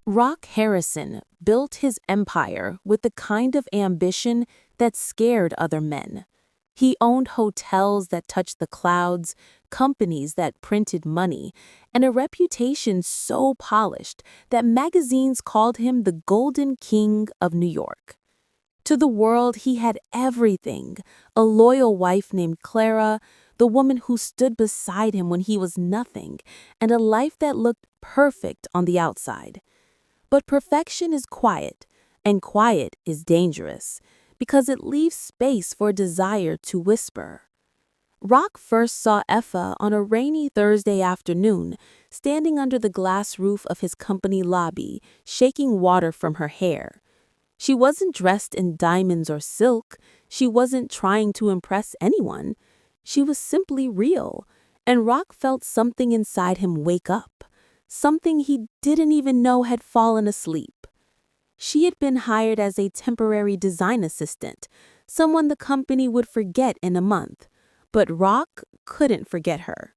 Rock Harrison built his empire with the kind of ambition that scared other men. He owned hotels that touched the clouds, companies that printed money, and a reputation so polished that magazines called him the Golden King of New York. To the world, he had everything: a loyal wife named Clara, the woman who stood beside him when he was nothing, and a life that looked perfect on the outside. But perfection is quiet, and quiet is dangerous because it leaves space for desire to whisper. Rock first saw Effa on a rainy Thursday afternoon, standing under the glass roof of his company lobby, shaking water from her hair. She wasn't dressed in diamonds or silk. She wasn't trying to impress anyone. She was simply real, and Rock felt something inside him wake up, something he didn't even know had fallen asleep. She had been hired as a temporary design assistant, someone the company would forget in a month, but Rock couldn't forget her.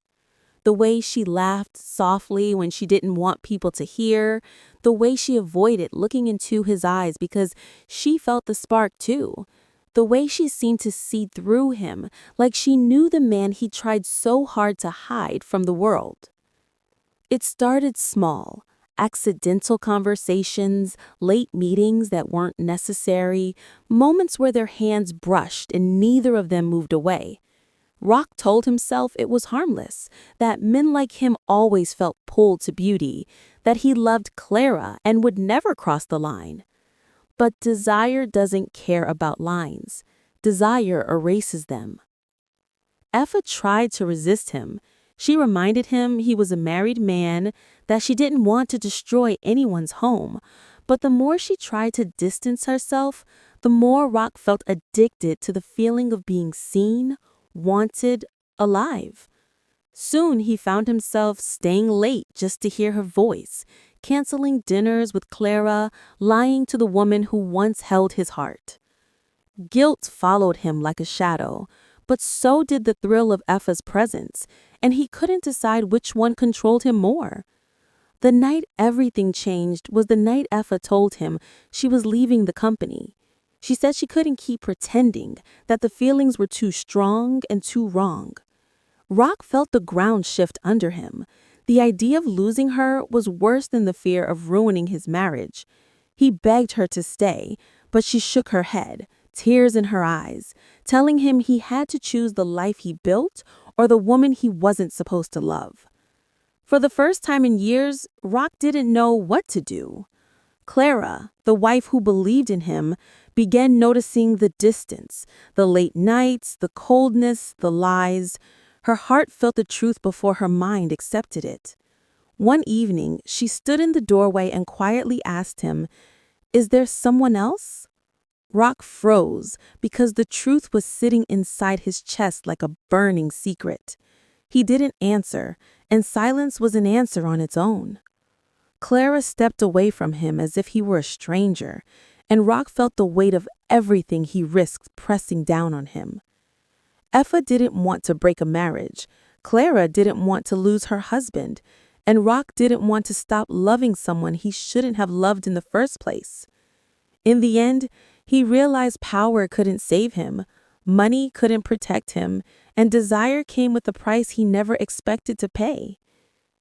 The way she laughed softly when she didn't want people to hear, the way she avoided looking into his eyes because she felt the spark too, the way she seemed to see through him, like she knew the man he tried so hard to hide from the world. It started small: accidental conversations, late meetings that weren't necessary, moments where their hands brushed and neither of them moved away. Rock told himself it was harmless, that men like him always felt pulled to beauty, that he loved Clara and would never cross the line. But desire doesn't care about lines. Desire erases them. Effa tried to resist him. She reminded him he was a married man, that she didn't want to destroy anyone's home. But the more she tried to distance herself, the more Rock felt addicted to the feeling of being seen, wanted, alive. Soon he found himself staying late just to hear her voice, canceling dinners with Clara, lying to the woman who once held his heart. Guilt followed him like a shadow, but so did the thrill of Effa's presence, and he couldn't decide which one controlled him more. The night everything changed was the night Effa told him she was leaving the company. She said she couldn't keep pretending, that the feelings were too strong and too wrong. Rock felt the ground shift under him. The idea of losing her was worse than the fear of ruining his marriage. He begged her to stay, but she shook her head, tears in her eyes, telling him he had to choose the life he built or the woman he wasn't supposed to love. For the first time in years, Rock didn't know what to do. Clara, the wife who believed in him, began noticing the distance, the late nights, the coldness, the lies. Her heart felt the truth before her mind accepted it. One evening, she stood in the doorway and quietly asked him, "Is there someone else?" Rock froze because the truth was sitting inside his chest like a burning secret. He didn't answer, and silence was an answer on its own. Clara stepped away from him as if he were a stranger, and Rock felt the weight of everything he risked pressing down on him. Effa didn't want to break a marriage. Clara didn't want to lose her husband, and Rock didn't want to stop loving someone he shouldn't have loved in the first place. In the end, he realized power couldn't save him, money couldn't protect him, and desire came with a price he never expected to pay.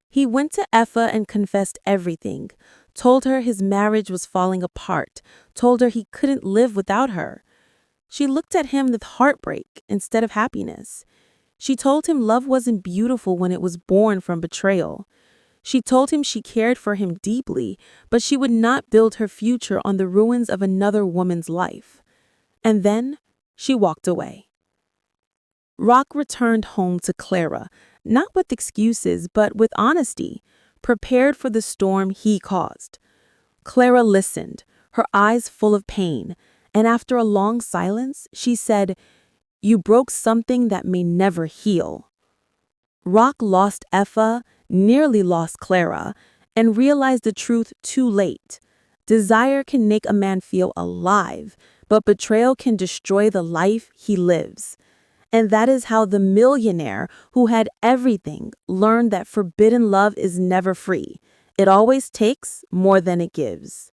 He went to Effa and confessed everything, told her his marriage was falling apart, told her he couldn't live without her. She looked at him with heartbreak instead of happiness. She told him love wasn't beautiful when it was born from betrayal. She told him she cared for him deeply, but she would not build her future on the ruins of another woman's life. And then she walked away. Rock returned home to Clara, not with excuses, but with honesty, prepared for the storm he caused. Clara listened, her eyes full of pain, and after a long silence, she said, "You broke something that may never heal." Rock lost Effa, nearly lost Clara, and realized the truth too late. Desire can make a man feel alive, but betrayal can destroy the life he lives. And that is how the millionaire who had everything learned that forbidden love is never free. It always takes more than it gives.